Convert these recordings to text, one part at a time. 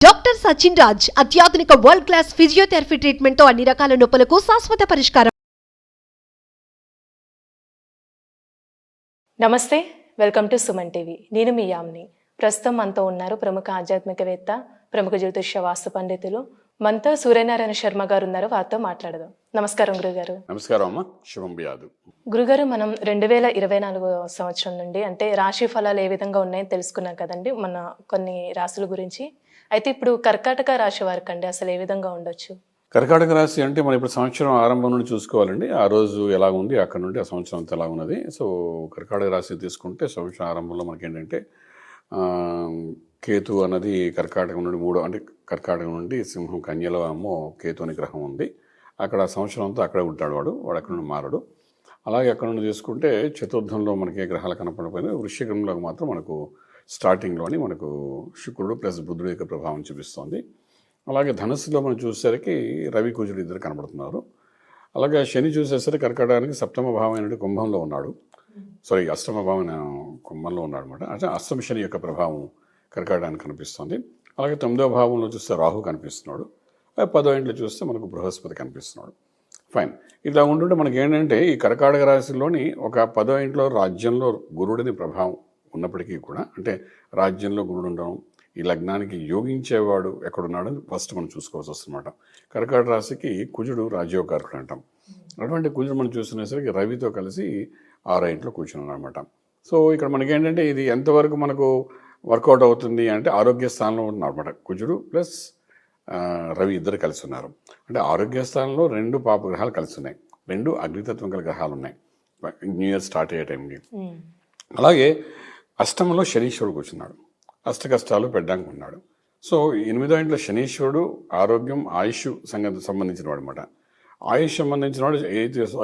Doctor Sachin Raj అత్యాధునిక world class physiotherapy treatment తో అన్ని రకాల నొప్పులకు శాశ్వత పరిష్కారం. నమస్తే, వెల్కమ్ టు సుమన్ టీవీ. నేను మీ యామ్ని. ప్రస్తుతం మనతో ఉన్నారు ప్రముఖ ఆధ్యాత్మికవేత్త, ప్రముఖ జ్యోతిష్య వాస్తు పండితులు మనతో సూర్యనారాయణ శర్మ గారు ఉన్నారు. వారితో మాట్లాడదాం. నమస్కారం గురుగారు. నమస్కారం అమ్మ, శుభం బియాదు. గురుగారు, మనం 2024 సంవత్సరం నుండి అంటే రాశి ఫలాలు ఏ విధంగా ఉన్నాయని తెలుసుకున్నాం కదండి, మన కొన్ని రాశుల గురించి. అయితే ఇప్పుడు కర్కాటక రాశి వారికి అండి అసలు ఏ విధంగా ఉండొచ్చు? కర్కాటక రాశి అంటే మనం ఇప్పుడు సంవత్సరం ఆరంభం నుండి చూసుకోవాలండి. ఆ రోజు ఎలా ఉంది, అక్కడ నుండి ఆ సంవత్సరం అంతా ఎలా ఉన్నది. సో కర్కాటక రాశి తీసుకుంటే సంవత్సరం ఆరంభంలో మనకి ఏంటంటే కేతు అన్నది కర్కాటకం నుండి కర్కాటకం నుండి సింహం కన్యలో ఏమో కేతు అనే గ్రహం ఉంది. అక్కడ సంవత్సరం అంతా అక్కడే ఉంటాడు వాడు అక్కడ నుండి మారడు. అలాగే అక్కడ నుండి తీసుకుంటే చతుర్థంలో మనకి గ్రహాలు కనపడిపోయినాయి. వృశ్చికంలో మాత్రం మనకు స్టార్టింగ్లోని మనకు శుక్రుడు ప్లస్ బుధుడు యొక్క ప్రభావం చూపిస్తోంది. అలాగే ధనుస్సులో మనం చూసేసరికి రవి కుజుడు ఇద్దరు కనబడుతున్నారు. అలాగే శని చూసేసరికి కర్కాటకానికి సప్తమ భావమైన కుంభంలో ఉన్నాడు. అష్టమ భావమైన కుంభంలో ఉన్నాడు అనమాట. అంటే అష్టమ శని యొక్క ప్రభావం కర్కాటకానికి కనిపిస్తుంది. అలాగే 9వ భావంలో చూస్తే రాహు కనిపిస్తున్నాడు. 10వ ఇంట్లో చూస్తే మనకు బృహస్పతి కనిపిస్తున్నాడు. ఫైన్. ఇలా ఉంటుంటే మనకి ఏంటంటే ఈ కర్కాటక రాశిలోని ఒక 10వ ఇంట్లో రాజ్యంలో గురుడిని ప్రభావం ఉన్నప్పటికీ కూడా, అంటే రాజ్యంలో గురుడు ఉండడం, ఈ లగ్నానికి యోగించేవాడు ఎక్కడున్నాడని ఫస్ట్ మనం చూసుకోవాల్సి వస్తుందన్నమాట. కర్కాటక రాశికి కుజుడు రాజ్యోకారకుడు అంటాం. అటువంటి కుజుడు మనం చూస్తునేసరికి రవితో కలిసి 6వ ఇంట్లో కూర్చున్నాడు అనమాట. సో ఇక్కడ మనకి ఏంటంటే ఇది ఎంతవరకు మనకు వర్కౌట్ అవుతుంది అంటే ఆరోగ్య స్థానంలో ఉన్నాడు అనమాట. కుజుడు ప్లస్ రవి ఇద్దరు కలిసి ఉన్నారు. అంటే ఆరోగ్య స్థానంలో 2 పాప గ్రహాలు కలిసి ఉన్నాయి, 2 అగ్నితత్వం గల గ్రహాలు ఉన్నాయి న్యూ ఇయర్ స్టార్ట్ అయ్యే టైంకి. అలాగే అష్టమంలో శనీశ్వరుడు కూర్చున్నాడు, అష్ట కష్టాలు పెట్టడానికి ఉన్నాడు. సో 8వ ఇంట్లో శనీశ్వరుడు ఆరోగ్యం ఆయుష్ సంబంధించిన వాడు అనమాట. ఆయుష్ సంబంధించిన వాడు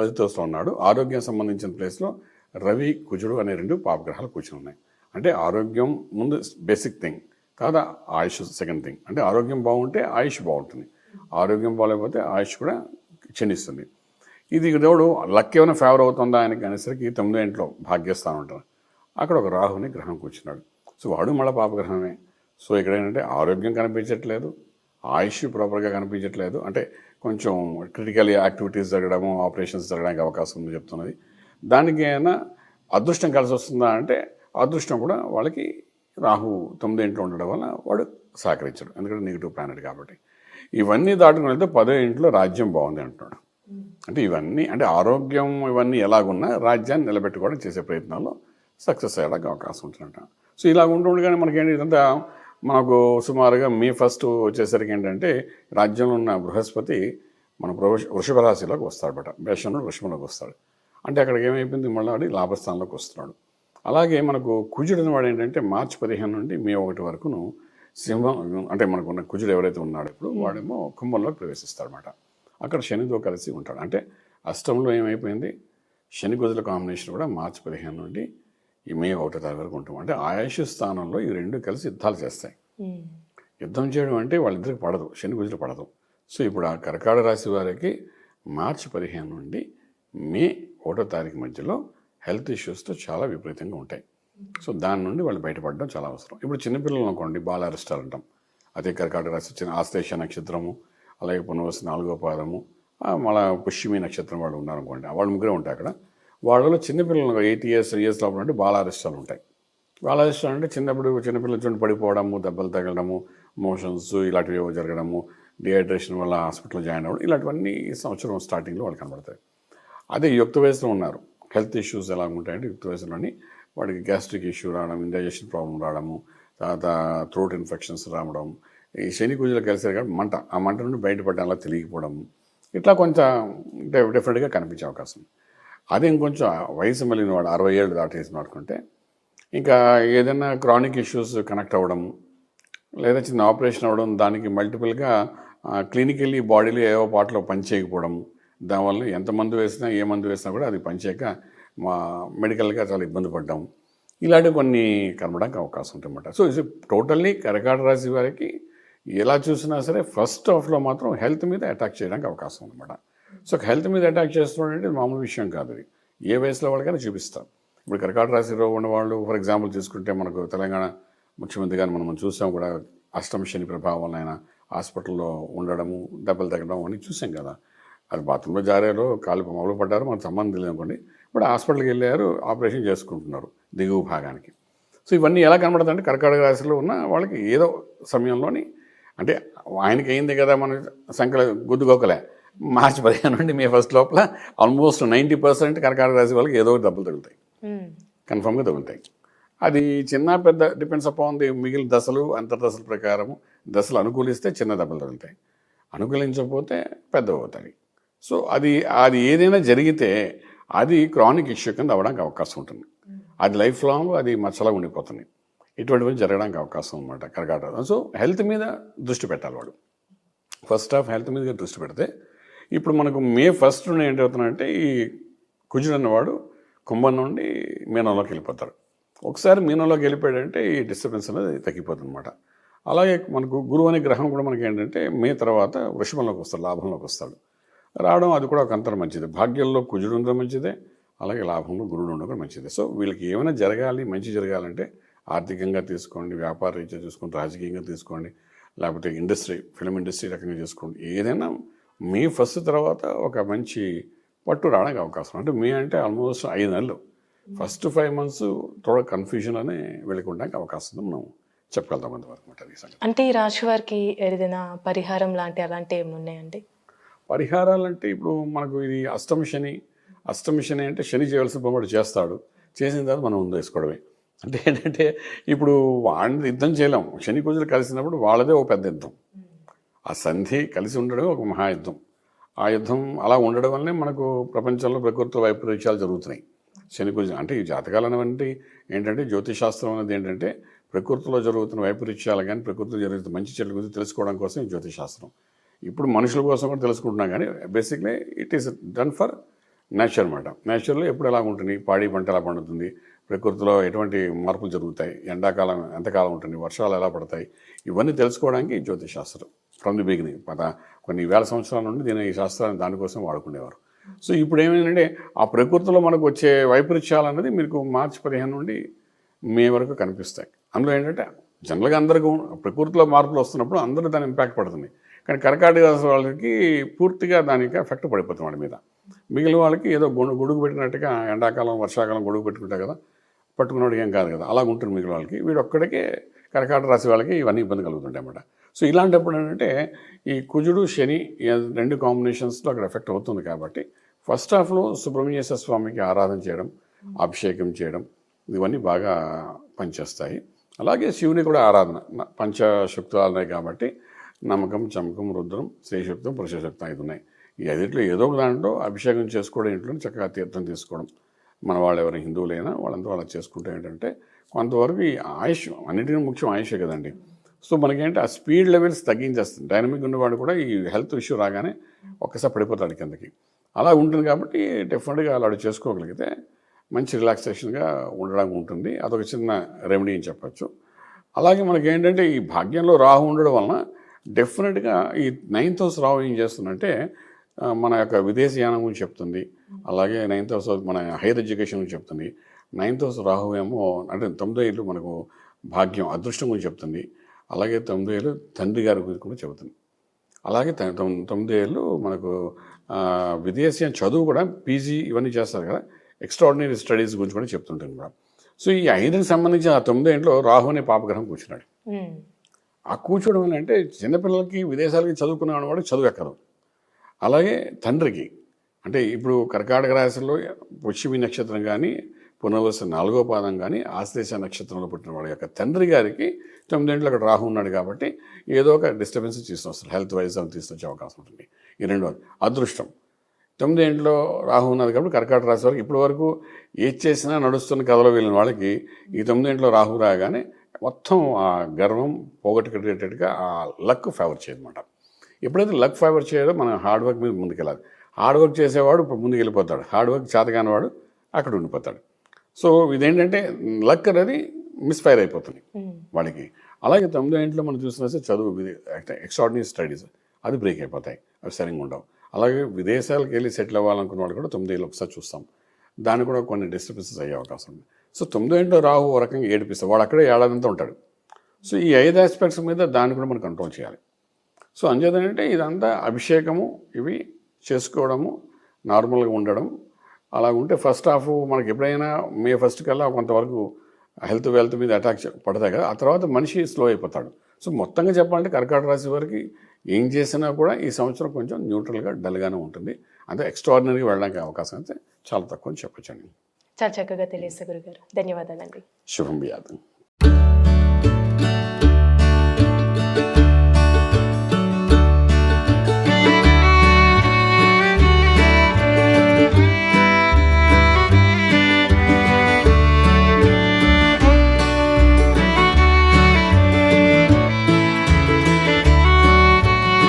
ఐదుతో ఉన్నాడు. ఆరోగ్యం సంబంధించిన ప్లేస్లో రవి కుజుడు అనే 2 పాపగ్రహాలు కూర్చుని ఉన్నాయి. అంటే ఆరోగ్యం ముందు బేసిక్ థింగ్ కాదా, ఆయుష్ సెకండ్ థింగ్. అంటే ఆరోగ్యం బాగుంటే ఆయుష్ బాగుంటుంది, ఆరోగ్యం బాగాలేకపోతే ఆయుష్ కూడా క్షీణిస్తుంది. ఇది దేవుడు లక్ ఏమైనా ఫేవర్ అవుతుందా ఆయనకి అనేసరికి 9వ ఇంట్లో భాగ్యస్థానం ఉంటుంది. అక్కడ ఒక రాహుని గ్రహం కూర్చున్నాడు. సో వాడు మళ్ళీ పాపగ్రహమే. సో ఇక్కడ ఏంటంటే ఆరోగ్యం కనిపించట్లేదు, ఆయుష్ ప్రాపర్గా కనిపించట్లేదు. అంటే కొంచెం క్రిటికల్ యాక్టివిటీస్ జరగడము, ఆపరేషన్స్ జరగడానికి అవకాశం ఉంది చెప్తున్నది. దానికి అయినా అదృష్టం కలిసి వస్తుందా అంటే అదృష్టం కూడా వాళ్ళకి రాహు 9వ ఇంట్లో ఉండడం వల్ల వాడు సహకరించాడు, ఎందుకంటే నెగిటివ్ ప్లానెట్ కాబట్టి. ఇవన్నీ దాటుకుని వెళ్తే 10వ ఇంట్లో రాజ్యం బాగుంది అంటున్నాడు. అంటే ఇవన్నీ అంటే ఆరోగ్యం ఇవన్నీ ఎలాగున్నా రాజ్యాన్ని నిలబెట్టుకోవడం చేసే ప్రయత్నాల్లో సక్సెస్ అయ్యేలాగా అవకాశం ఉంటుందంట. సో ఇలా ఉంటుండగానే మనకేంటి ఇదంతా మనకు సుమారుగా మే 1 వచ్చేసరికి ఏంటంటే రాజ్యంలో ఉన్న బృహస్పతి మన వృషభ రాశిలోకి వస్తాడట. మేషంలో వృషభంలోకి వస్తాడు. అంటే అక్కడికి ఏమైపోయింది, మళ్ళీ లాభస్థానంలోకి వస్తున్నాడు. అలాగే మనకు కుజుడు వాడు ఏంటంటే మార్చి 15 నుండి మే 1 వరకును సింహం, అంటే మనకున్న కుజుడు ఎవరైతే ఉన్నాడో ఇప్పుడు వాడేమో కుంభంలోకి ప్రవేశిస్తాడనమాట. అక్కడ శనితో కలిసి ఉంటాడు. అంటే అష్టంలో ఏమైపోయింది, శని కుజుల కాంబినేషన్ కూడా మార్చి 15 నుండి ఈ మే 1 తారీఖు వరకు ఉంటాం. అంటే ఆయుష్ స్థానంలో ఈ 2 కలిసి యుద్ధాలు చేస్తాయి. యుద్ధం చేయడం అంటే వాళ్ళిద్దరికి పడదు, శని కుజులు పడదు. సో ఇప్పుడు ఆ కర్కాటక రాశి వారికి మార్చి 15 నుండి మే 1 తారీఖు మధ్యలో హెల్త్ ఇష్యూస్తో చాలా విపరీతంగా ఉంటాయి. సో దాని నుండి వాళ్ళు బయటపడడం చాలా అవసరం. ఇప్పుడు చిన్నపిల్లలు అనుకోండి, బాల అరిష్టాలు అంటాం. అదే కర్కాటక రాశి చిన్న ఆశ్లేష నక్షత్రము, అలాగే పునర్వసు 4వ పాదము, మళ్ళీ పుష్యమి నక్షత్రం వాళ్ళు ఉన్నారనుకోండి, వాళ్ళు ముగ్గురే ఉంటాయి అక్కడ. వాళ్ళలో చిన్నపిల్లలు 8 ఇయర్స్ లోపల అంటే బాలారిష్టాలు ఉంటాయి. బాలారిష్టాలు అంటే చిన్నపిల్లల చుండి పడిపోవడము, దెబ్బలు తగలడము, మోషన్స్ ఇలాంటివి ఏవో జరగడము, డిహైడ్రేషన్ వల్ల హాస్పిటల్ జాయిన్ అవ్వడం, ఇలాంటివన్నీ ఈ సంవత్సరం స్టార్టింగ్లో వాళ్ళు కనబడతాయి. అదే యుక్త వయసులో ఉన్నారు, హెల్త్ ఇష్యూస్ ఎలా ఉంటాయంటే యుక్త వయసులోని వాడికి గ్యాస్ట్రిక్ ఇష్యూ రావడం, ఇండైజెషన్ ప్రాబ్లం రావడము, తర్వాత థ్రోట్ ఇన్ఫెక్షన్స్ రావడం, ఈ శని కుజులు కలిసారు కాబట్టి మంట, ఆ మంట నుండి బయటపడడంలా తెలియకపోవడం, ఇట్లా కొంచెం డిఫరెంట్గా కనిపించే అవకాశం. అదే ఇంకొంచెం వయసు మళ్ళిన వాడు 60 ఏళ్ళు దాటేసిన వాడుకుంటే ఇంకా ఏదైనా క్రానిక్ ఇష్యూస్ కనెక్ట్ అవ్వడం, లేదా చిన్న ఆపరేషన్ అవ్వడం, దానికి మల్టిపుల్గా క్లినికల్లీ బాడీలో ఏవో పాటలో పనిచేయకపోవడం, దానివల్ల ఎంత మందు వేసినా ఏ మందు వేసినా కూడా అది పనిచేయక మెడికల్గా చాలా ఇబ్బంది పడ్డాం, ఇలాంటివి కొన్ని కనబడడానికి అవకాశం ఉంటుందన్నమాట. సో ఇది టోటల్లీ కర్కాటక రాశి వారికి ఎలా చూసినా సరే ఫస్ట్ హాఫ్లో మాత్రం హెల్త్ మీద అటాక్ చేయడానికి అవకాశం ఉందన్నమాట. సో హెల్త్ మీద అటాక్ చేస్తున్నాడంటే మామూలు విషయం కాదు. అది ఏ వయసులో వాళ్ళకైనా చూపిస్తాం. ఇప్పుడు కర్కాటక రాశిలో ఉన్నవాళ్ళు ఫర్ ఎగ్జాంపుల్ తీసుకుంటే మనకు తెలంగాణ ముఖ్యమంత్రి గారు మనం చూసాం కూడా, అష్టమ శని ప్రభావం వలన హాస్పిటల్లో ఉండడము, దెబ్బలు తగ్గడం అని చూసాం కదా. అది బాత్రూంలో జారారో కాలు మొదలు పడ్డారో మనకు సంబంధం లేదు అనుకోండి, ఇప్పుడు హాస్పిటల్కి వెళ్ళారు, ఆపరేషన్ చేసుకుంటున్నారు దిగువ భాగానికి. సో ఇవన్నీ ఎలా కనబడుతుందంటే కర్కాటక రాశిలో ఉన్న వాళ్ళకి ఏదో సమయంలోని, అంటే ఆయనకి అయింది కదా మన సంఖ్యలో గుద్దుకోకలే, మార్చి 15 నుండి మే 1 లోపల ఆల్మోస్ట్ 90% కర్కాటక రాశి వాళ్ళకి ఏదో ఒకటి దెబ్బలు తగులుతాయి, కన్ఫామ్గా తగులుతాయి. అది చిన్న పెద్ద డిపెండ్స్ అపాన్ ది మిగిలిన దశలు అంతర్దశల ప్రకారము. దశలు అనుకూలిస్తే చిన్న దెబ్బలు తగులుతాయి, అనుకూలించకపోతే పెద్ద అవుతాయి. సో అది ఏదైనా జరిగితే అది క్రానిక్ ఇష్యూ కింద అవ్వడానికి అవకాశం ఉంటుంది. అది లైఫ్ లాంగ్ అది మచ్చలా ఉండిపోతుంది. ఇటువంటివి జరగడానికి అవకాశం అనమాట కర్కాటక. సో హెల్త్ మీద దృష్టి పెట్టాలి వాడు. ఫస్ట్ ఆఫ్ హెల్త్ మీద దృష్టి పెడితే ఇప్పుడు మనకు మే 1 నుండి ఏంటవుతుందంటే ఈ కుజుడు అన్నవాడు కుంభం నుండి మీనంలోకి వెళ్ళిపోతాడు. ఒకసారి మీనంలోకి వెళ్ళిపోయాడంటే ఈ డిస్టర్బెన్స్ అనేది తగ్గిపోతుంది అనమాట. అలాగే మనకు గురువు అనే గ్రహం కూడా మనకి ఏంటంటే మే తర్వాత వృషభంలోకి వస్తాడు, లాభంలోకి వస్తాడు. రావడం అది కూడా ఒక అంతరం మంచిది. భాగ్యంలో కుజుడు ఉండడం మంచిదే, అలాగే లాభంలో గురుడు ఉండడం కూడా మంచిదే. సో వీళ్ళకి ఏమైనా జరగాలి, మంచి జరగాలంటే ఆర్థికంగా తీసుకోండి, వ్యాపార రీత్యా చూసుకోండి, రాజకీయంగా తీసుకోండి, లేకపోతే ఇండస్ట్రీ, ఫిల్మ్ ఇండస్ట్రీ రకంగా చేసుకోండి, ఏదైనా మే 1 తర్వాత ఒక మంచి పట్టు రావడానికి అవకాశం. అంటే మే అంటే ఆల్మోస్ట్ 5 నెలలు, ఫస్ట్ 5 months థోడా కన్ఫ్యూజన్లోనే వెళ్ళడానికి అవకాశం ఉంది. మనం చెప్పగలుగుతాం అంతవరకు. అంటే ఈ రాశి వారికి ఏదైనా పరిహారం అలాంటివి ఏమి ఉన్నాయండి? పరిహారాలంటే ఇప్పుడు మనకు ఇది అష్టమ శని అంటే శని చేయాల్సిన పని చేస్తాడు, చేసిన తర్వాత మనం ముందు వేసుకోవడమే. అంటే ఏంటంటే ఇప్పుడు వాడిని యుద్ధం చేయలేం, శని కుజులు కలిసినప్పుడు వాళ్ళదే ఒక పెద్ద యుద్ధం. ఆ సంధి కలిసి ఉండడం ఒక మహాయుద్ధం. ఆ యుద్ధం అలా ఉండడం వల్లనే మనకు ప్రపంచంలో ప్రకృతి వైపరీత్యాలు జరుగుతున్నాయి. శని కుజులు అంటే ఈ జాతకాలు అనేవంటి ఏంటంటే జ్యోతిషాస్త్రం అనేది ఏంటంటే ప్రకృతిలో జరుగుతున్న వైపరీత్యాలు కానీ ప్రకృతిలో జరుగుతున్న మంచి చెడు గురించి తెలుసుకోవడం కోసం ఈ జ్యోతిషాస్త్రం. ఇప్పుడు మనుషుల కోసం కూడా తెలుసుకుంటున్నాం, కానీ basically it is done for nature అనమాట. నేచర్లో ఎప్పుడు ఎలా ఉంటుంది, పాడి పంట ఎలా పండుతుంది, ప్రకృతిలో ఎటువంటి మార్పులు జరుగుతాయి, ఎండాకాలం ఎంతకాలం ఉంటుంది, వర్షాలు ఎలా పడతాయి, ఇవన్నీ తెలుసుకోవడానికి జ్యోతిషాస్త్రం ఫ్రమ్ ది బిగినింగ్ కొన్ని వేల సంవత్సరాల నుండి ఈ శాస్త్రాన్ని దానికోసం వాడుకునేవారు. సో ఇప్పుడు ఏమైందంటే ఆ ప్రకృతిలో మనకు వచ్చే వైపరీత్యాలు అనేది మీకు మార్చి 15 నుండి మే వరకు కనిపిస్తాయి. అందులో ఏంటంటే జనరల్గా అందరికీ ప్రకృతిలో మార్పులు వస్తున్నప్పుడు అందరూ దాని ఇంపాక్ట్ పడుతుంది, కానీ కర్కాటక రాశి వాళ్ళకి పూర్తిగా దానికి ఎఫెక్ట్ పడిపోతుంది వాడి మీద. మిగిలిన వాళ్ళకి ఏదో గొడుగు పెట్టినట్టుగా ఎండాకాలం వర్షాకాలం గొడుగు పెట్టుకుంటాయి కదా, పట్టుకున్నవాడికి ఏం కాదు కదా, అలా ఉంటుంది మిగిలిన వాళ్ళకి. వీడు ఒక్కడికే కర్కాటక రాశి వాళ్ళకి ఇవన్నీ ఇబ్బంది కలుగుతుంటాయి అన్నమాట. సో ఇలాంటప్పుడు ఏంటంటే ఈ కుజుడు శని 2 కాంబినేషన్స్లో అక్కడ ఎఫెక్ట్ అవుతుంది. కాబట్టి ఫస్ట్ హాఫ్లో సుబ్రహ్మణ్యేశ్వర స్వామికి ఆరాధన చేయడం, అభిషేకం చేయడం, ఇవన్నీ బాగా పనిచేస్తాయి. అలాగే శివుని కూడా ఆరాధన, పంచశక్తులున్నాయి కాబట్టి నమ్మకం, చమకం, రుద్రం, శ్రీశక్తం, పురుషశక్తం 5 ఉన్నాయి. ఈ 5 ఏదో ఒక దాంట్లో అభిషేకం చేసుకోవడం, ఇంట్లో చక్కగా తీర్థం తీసుకోవడం, మన వాళ్ళు ఎవరైనా హిందువులైనా వాళ్ళంతా అలా చేసుకుంటే ఏంటంటే కొంతవరకు ఈ ఆయుష్, అన్నిటికీ ముఖ్యం ఆయుషే కదండి. సో మనకేంటి ఆ స్పీడ్ లెవెల్స్ తగ్గించేస్తుంది. డైనమిక్ ఉన్నవాడు కూడా ఈ హెల్త్ ఇష్యూ రాగానే ఒక్కసారి పడిపోతాడు కిందకి. అలా ఉంటుంది కాబట్టి డెఫినెట్గా అలా చేసుకోగలిగితే మంచి రిలాక్సేషన్గా ఉండడానికి ఉంటుంది. అదొక చిన్న రెమెడీ అని చెప్పచ్చు. అలాగే మనకేంటంటే ఈ భాగ్యంలో రాహు ఉండడం వలన డెఫినెట్గా ఈ 9th house రాహు ఏం చేస్తుందంటే మన యొక్క విదేశీయానం గురించి చెప్తుంది. అలాగే 9th house మన హైయర్ ఎడ్యుకేషన్ గురించి చెప్తుంది. 9th house రాహు ఏమో అంటే 9వ ఇల్లు మనకు భాగ్యం, అదృష్టం గురించి చెప్తుంది. అలాగే 9వ ఇల్లు తండ్రి గారి గురించి కూడా చెబుతుంది. అలాగే 9వ ఇల్లు మనకు విదేశీయ చదువు కూడా పీజీ ఇవన్నీ చేస్తారు కదా, ఎక్స్ట్రాడినరీ స్టడీస్ గురించి కూడా చెప్తుంటుంది కూడా. సో ఈ 5కి సంబంధించి ఆ 9వ ఇంట్లో రాహు అనే పాపగ్రహం కూర్చున్నాడు. ఆ కూర్చోవడం వల్ల అంటే చిన్నపిల్లలకి విదేశాలకి చదువుకునే వాడు చదువు ఎక్కదు. అలాగే తండ్రికి అంటే ఇప్పుడు కర్కాటక రాశిలో పుష్యమి నక్షత్రం కానీ పునర్వసు 4వ పాదం కానీ ఆశ్లేష నక్షత్రంలో పుట్టిన వాడి యొక్క తండ్రి గారికి 9వ ఇంట్లో అక్కడ రాహు ఉన్నాడు కాబట్టి ఏదో ఒక డిస్టర్బెన్స్ తీసుకొస్తారు, హెల్త్ వైజ్ అని తీసుకొచ్చే అవకాశం ఉంటుంది. ఈ 2వ అదృష్టం 9వ ఇంట్లో రాహు ఉన్నది కాబట్టి కర్కాటక రాశి వారికి ఇప్పటి వరకు ఏది చేసినా నడుస్తున్న కథలో వెళ్ళిన వాళ్ళకి ఈ 9వ ఇంట్లో రాహు రాగానే మొత్తం ఆ గర్వం పోగొట్టుకునేటట్టుగా ఆ లక్ ఫేవర్ చేయదన్నమాట. ఎప్పుడైతే లక్ ఫేవర్ చేయడో మనం హార్డ్ వర్క్ మీద ముందుకెళ్ళాలి. హార్డ్ వర్క్ చేసేవాడు ముందుకు వెళ్ళిపోతాడు, హార్డ్ వర్క్ చేతగాని వాడు అక్కడ ఉండిపోతాడు. సో ఇదేంటంటే లక్ అనేది మిస్ఫైర్ అయిపోతుంది వాడికి. అలాగే 9వ ఇంట్లో మనం చూసినా చదువు, ఎక్స్ట్రాడినరీ స్టడీస్ అది బ్రేక్ అయిపోతాయి, అవి సరిగ్గా ఉండవు. అలాగే విదేశాలకు వెళ్ళి సెటిల్ అవ్వాలనుకున్న వాడు కూడా 9వ ఇల్లు ఒకసారి చూస్తాం, దాన్ని కూడా కొన్ని డిస్టర్బెన్సెస్ అయ్యే అవకాశం ఉంది. సో 9వ ఇంట్లో రాహు ఒక రకంగా ఏడిపిస్తాడు, వాడు అక్కడే ఏడాదంతా ఉంటాడు. సో ఈ 5 ఆస్పెక్ట్స్ మీద దాన్ని కూడా మనం కంట్రోల్ చేయాలి. సో అంచేతంటే ఇదంతా అభిషేకము ఇవి చేసుకోవడము, నార్మల్గా ఉండడం. అలా ఉంటే ఫస్ట్ హాఫ్ మనకి ఎప్పుడైనా మే 1 కల్లా కొంతవరకు వెల్త్ మీద అటాక్ పడతాయి కదా, ఆ తర్వాత మనిషి స్లో అయిపోతాడు. సో మొత్తంగా చెప్పాలంటే కర్కాటక రాశి వారికి ఏం చేసినా కూడా ఈ సంవత్సరం కొంచెం న్యూట్రల్గా డల్గానే ఉంటుంది. అంటే ఎక్స్ట్రాడినరీగా వెళ్ళడానికి అవకాశం అయితే చాలా తక్కువ అని చెప్పొచ్చండి. చాలా చక్కగా తెలియదు గురుగారు, ధన్యవాదాలండి. శుభం బియాదం.